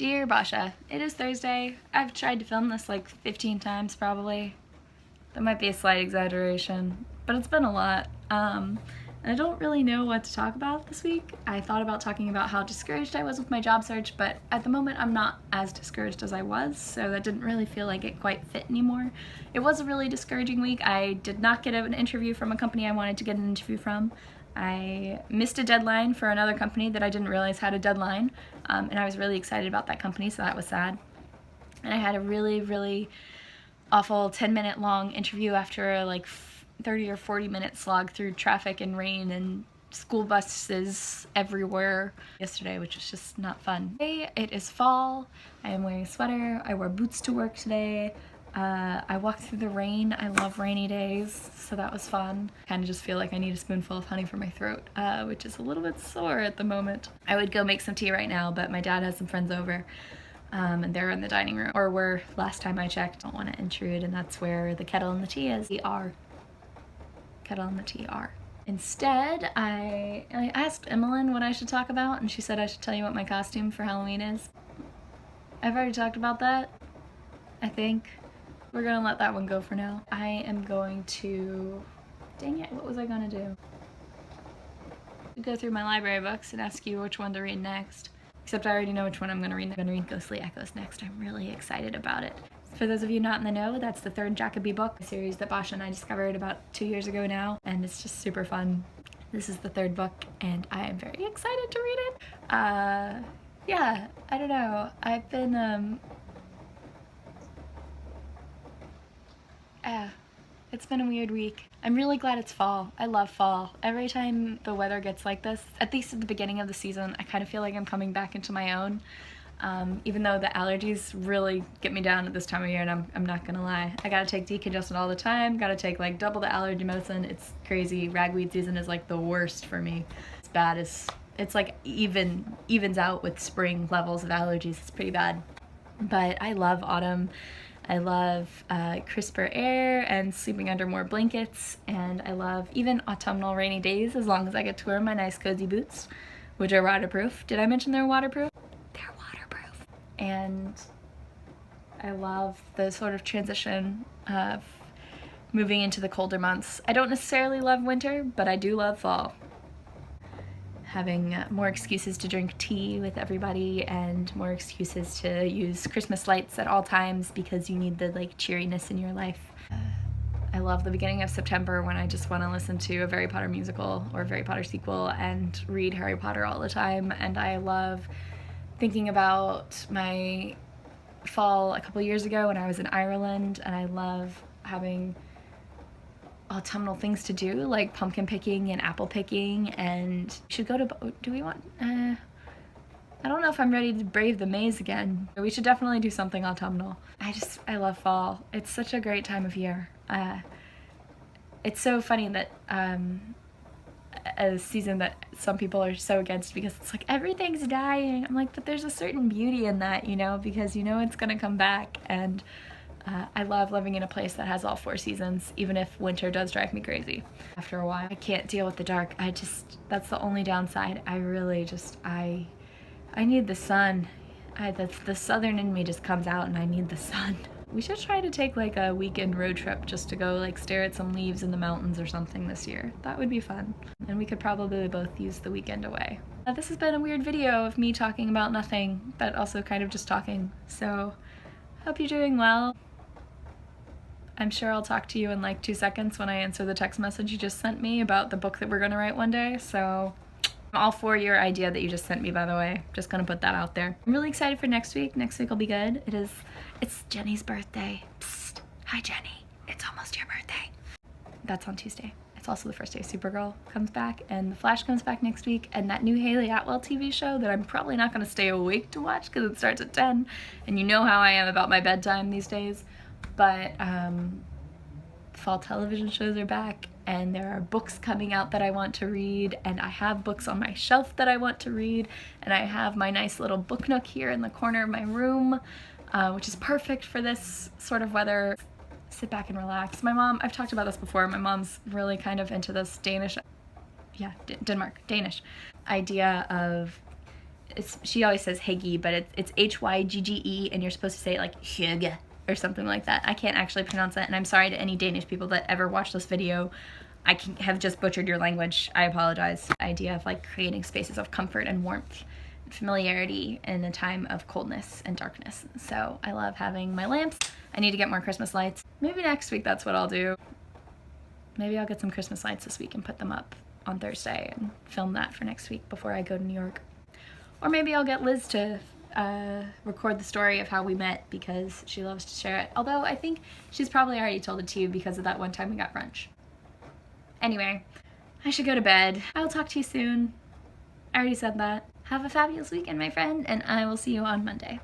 Dear Basia, it is Thursday. I've tried to film this like 15 times probably. That might be a slight exaggeration, but it's been a lot. And I don't really know what to talk about this week. I thought about talking about how discouraged I was with my job search, but at the moment I'm not as discouraged as I was, so that didn't really feel like it quite fit anymore. It was a really discouraging week. I did not get an interview from a company I wanted to get an interview from. I missed a deadline for another company that I didn't realize had a deadline, and I was really excited about that company, so that was sad. And I had a really awful 10-minute long interview after a like 30 or 40-minute slog through traffic and rain and school buses everywhere yesterday, which was just not fun. Today it is fall. I am wearing a sweater. I wore boots to work today. I walked through the rain. I love rainy days, so that was fun. Kind of just feel like I need a spoonful of honey for my throat, which is a little bit sore at the moment. I would go make some tea right now, but my dad has some friends over, and they're in the dining room, or were last time I checked. Don't want to intrude, and that's where the kettle and the tea is. Kettle and the tea are. Instead, I asked Emmeline what I should talk about, and she said I should tell you what my costume for Halloween is. I've already talked about that, I think. We're gonna let that one go for now. I am going to, dang it, what was I gonna do? Go through my library books and ask you which one to read next. Except I already know which one I'm gonna read. I'm gonna read Ghostly Echoes next. I'm really excited about it. For those of you not in the know, that's the third Jacoby book, a series that Basia and I discovered about 2 years ago now, and it's just super fun. This is the third book, and I am very excited to read it. Yeah, I don't know. I've been, it's been a weird week. I'm really glad it's fall. I love fall. Every time the weather gets like this, at least at the beginning of the season, I kind of feel like I'm coming back into my own. Even though the allergies really get me down at this time of year, and I'm not gonna lie. I gotta take decongestant all the time, gotta take like double the allergy medicine. It's crazy. Ragweed season is like the worst for me. It's bad. It's like evens out with spring levels of allergies. It's pretty bad. But I love autumn. I love crisper air and sleeping under more blankets, and I love even autumnal rainy days as long as I get to wear my nice cozy boots, which are waterproof. Did I mention they're waterproof? They're waterproof. And I love the sort of transition of moving into the colder months. I don't necessarily love winter, but I do love fall. Having more excuses to drink tea with everybody and more excuses to use Christmas lights at all times because you need the like cheeriness in your life. I love the beginning of September when I just want to listen to a Harry Potter musical or a Harry Potter sequel and read Harry Potter all the time. And I love thinking about my fall a couple years ago when I was in Ireland, and I love having autumnal things to do, like pumpkin picking and apple picking, and we should go to, do we want, I don't know if I'm ready to brave the maze again. We should definitely do something autumnal. I love fall. It's such a great time of year. It's so funny that a season that some people are so against because it's like everything's dying. I'm like, but there's a certain beauty in that, you know, because you know it's gonna come back. And I love living in a place that has all 4 seasons, even if winter does drive me crazy. After a while, I can't deal with the dark. That's the only downside. I really just, I need the sun. That's the southern in me just comes out, and I need the sun. We should try to take like a weekend road trip just to go like stare at some leaves in the mountains or something this year. That would be fun. And we could probably both use the weekend away. This has been a weird video of me talking about nothing, but also kind of just talking. So, hope you're doing well. I'm sure I'll talk to you in like 2 seconds when I answer the text message you just sent me about the book that we're gonna write one day, so I'm all for your idea that you just sent me, by the way. Just gonna put that out there. I'm really excited for next week. Next week will be good. It's Jenny's birthday. Psst. Hi Jenny. It's almost your birthday. That's on Tuesday. It's also the first day Supergirl comes back, and The Flash comes back next week, and that new Haley Atwell TV show that I'm probably not gonna stay awake to watch because it starts at 10, and you know how I am about my bedtime these days. But fall television shows are back, and there are books coming out that I want to read, and I have books on my shelf that I want to read, and I have my nice little book nook here in the corner of my room, which is perfect for this sort of weather. Sit back and relax. My mom, I've talked about this before, my mom's really kind of into this Danish idea of she always says Hygge, but it's Hygge, and you're supposed to say it like Hygge or something like that. I can't actually pronounce that, and I'm sorry to any Danish people that ever watch this video. I have just butchered your language. I apologize. The idea of like creating spaces of comfort and warmth and familiarity in a time of coldness and darkness. So I love having my lamps. I need to get more Christmas lights. Maybe next week that's what I'll do. Maybe I'll get some Christmas lights this week and put them up on Thursday and film that for next week before I go to New York. Or maybe I'll get Liz to record the story of how we met because she loves to share it. Although I think she's probably already told it to you because of that one time we got brunch. Anyway, I should go to bed. I'll talk to you soon. I already said that. Have a fabulous weekend, my friend, and I will see you on Monday.